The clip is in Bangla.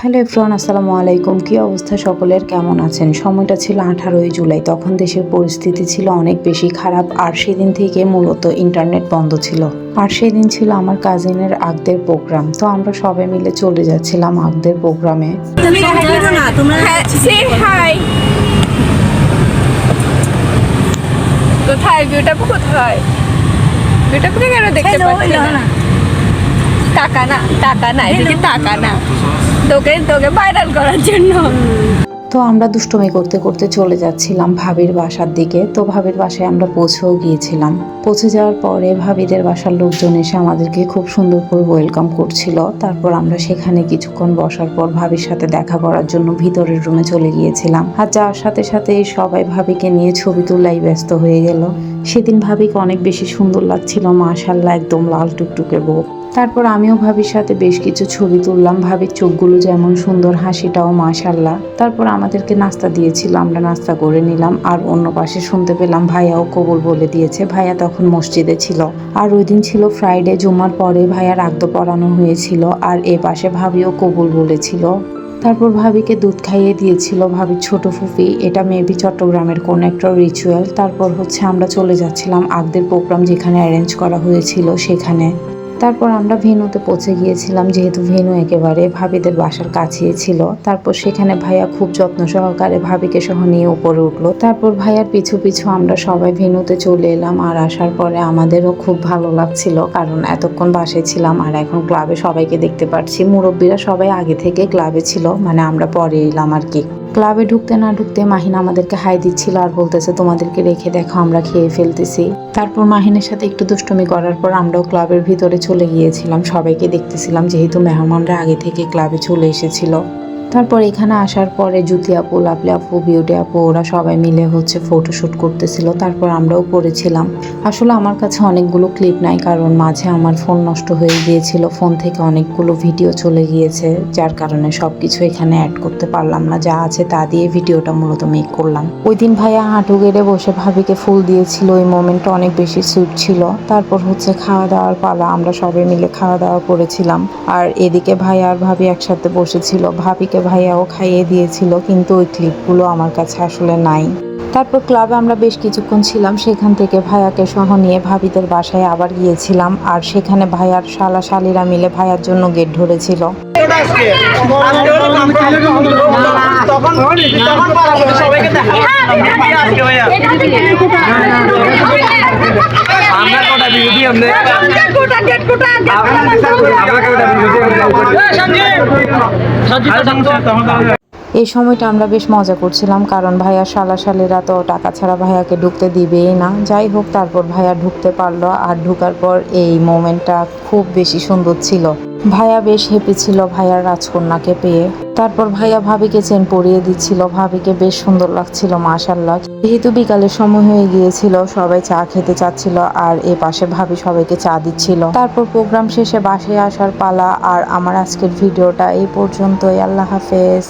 হ্যালো এভরিওয়ান, আসসালামু আলাইকুম। কি অবস্থা সকলের, কেমন আছেন? সময়টা ছিল 18ই জুলাই। তখন দেশের পরিস্থিতি ছিল অনেক বেশি খারাপ, আর সেদিন থেকে মূলত ইন্টারনেট বন্ধ ছিল। আর সেদিন ছিল আমার কাজিনের আগদের প্রোগ্রাম। তো আমরা সবাই মিলে চলে যাচ্ছিলাম আগদের প্রোগ্রামে। কোথায় ভিউটা কোথায়? ভিউটা কোথায় কেন দেখতে পাচ্ছি না? টাকা না এদিকে টাকা না, তোকে ভাইরাল করার জন্য। তো আমরা দুষ্টুমি করতে করতে চলে যাচ্ছিলাম ভাবির বাসার দিকে। তো ভাবির বাসায় আমরা পৌঁছেও গিয়েছিলাম। পৌঁছে যাওয়ার পরে ভাবিদের বাসার লোকজন এসে আমাদেরকে খুব সুন্দর করে ওয়েলকাম করছিল। তারপর আমরা সেখানে কিছুক্ষণ বসার পর ভাবির সাথে দেখা করার জন্য ভিতরের রুমে চলে গিয়েছিলাম। আর যাওয়ার সাথে সাথে সবাই ভাবিকে নিয়ে ছবি তোলাই ব্যস্ত হয়ে গেল। সেদিন ভাবিকে অনেক বেশি সুন্দর লাগছিল, মাশাআল্লাহ, একদম লাল টুকটুকে বউ। তারপর আমিও ভাবির সাথে বেশ কিছু ছবি তুললাম। ভাবির চোখগুলো যেমন সুন্দর, হাসিটাও মাশাআল্লাহ। তারপর আমাদেরকে নাস্তা দিয়েছিল, আমরা নাস্তা করে নিলাম। আর অন্য পাশে শুনতে পেলাম ভাইয়াও কবুল বলে দিয়েছে। ভাইয়া তখন মসজিদে ছিল। আর ওই দিন ছিল ফ্রাইডে, জুমার পরে ভাইয়ার আগদ পড়ানো হয়েছিল। আর এ পাশে ভাবিও কবুল বলেছিল। তারপর ভাবিকে দুধ খাইয়ে দিয়েছিল ভাবির ছোট ফুফি। এটা মেবি চট্টগ্রামের কোন একটা রিচুয়াল। তারপর আমরা চলে যাচ্ছিলাম আগদের প্রোগ্রাম যেখানে অ্যারেঞ্জ করা হয়েছিল সেখানে। তারপর আমরা ভেন্যুতে পৌঁছে গিয়েছিলাম, যেহেতু ভেন্যু একেবারে ভাবিদের বাসার কাছেই ছিল। তারপর সেখানে ভাইয়া খুব যত্ন সহকারে ভাবিকে সহ নিয়ে উপরে উঠলো। তারপর ভাইয়ার পিছু পিছু আমরা সবাই ভেন্যুতে চলে এলাম। আর আসার পরে আমাদেরও খুব ভালো লাগছিল, কারণ এতক্ষণ বাসায় ছিলাম আর এখন ক্লাবে সবাইকে দেখতে পাচ্ছি। মুরব্বীরা সবাই আগে থেকে ক্লাবে ছিল, মানে আমরা পরে এলাম আর কি। ক্লাবে ঢুকতে না ঢুকতে মাহিন আমাদেরকে হাই দিচ্ছিল আর বলতেছে, তোমাদেরকে রেখে দেখো, আমরা খেয়ে ফেলতেছি। তারপর মাহিনের সাথে একটু দুষ্টুমি করার পর আমরাও ক্লাবের ভিতরে চলে গিয়েছিলাম, সবাইকে দেখতেছিলাম, যেহেতু মেহমানরা আগে থেকে ক্লাবে চলে এসেছিল। তারপর এখানে আসার পরে জুতি আপু, লাভলি আপু, বিউটি আপু, ওরা সবাই মিলে ফটোশুট করতেছিল। তারপর আমরাও করেছিলাম। আসলে আমার কাছে অনেকগুলো ক্লিপ নাই, কারণ মাঝে আমার ফোন নষ্ট হয়ে গিয়েছিল। ফোন থেকে অনেকগুলো ভিডিও চলে গিয়েছে, যার কারণে সবকিছু এখানে অ্যাড করতে পারলাম না। যা আছে তা দিয়ে ভিডিওটা মূলত মেক করলাম। ওই দিন ভাইয়া হাঁটু গেড়ে বসে ভাবিকে ফুল দিয়েছিল, ওই মোমেন্টটা অনেক বেশি সুইট ছিল। তারপর খাওয়া দাওয়ার পালা, আমরা সবাই মিলে খাওয়া দাওয়া করেছিলাম। আর এদিকে ভাইয়া আর ভাবি একসাথে বসেছিল, ভাবিকে ভাইয়াও খাইয়ে দিয়েছিল, কিন্তু ওই ক্লিপগুলো আমার কাছে আসলে নাই। তারপর ক্লাবে আমরা বেশ কিছুক্ষণ ছিলাম। সেখান থেকে ভাইয়াকে সহ নিয়ে ভাবিদের বাসায় আবার গিয়েছিলাম। আর সেখানে ভাইয়ার শালা শালিরা মিলে ভাইয়ার জন্য গেট ধরেছিল। এই সময়টা আমরা বেশ মজা করছিলাম, কারণ ভাইয়ার শালাশালিরা তো টাকা ছাড়া ভাইয়াকে ঢুকতে দিবেই না। যাই হোক, তারপর ভাইয়া ঢুকতে পারলো। আর ঢুকার পর এই মোমেন্টটা খুব বেশি সুন্দর ছিল। ভাইয়া বেশ হ্যাপি ছিল ভাইয়ার রাজকন্যাকে পেয়ে। তারপর ভাইয়া ভাবিকে চেন পরিয়ে দিচ্ছিল, ভাবিকে বেশ সুন্দর লাগছিল মাশাআল্লাহ। যেহেতু বিকালের সময় হয়ে গিয়েছিল, সবাই চা খেতে চাচ্ছিল, আর এ পাশে ভাবি সবাইকে চা দিচ্ছিল। তারপর প্রোগ্রাম শেষে বাসায় আসার পালা। আর আমার আজকের ভিডিওটা এই পর্যন্তই। আল্লাহ হাফেজ।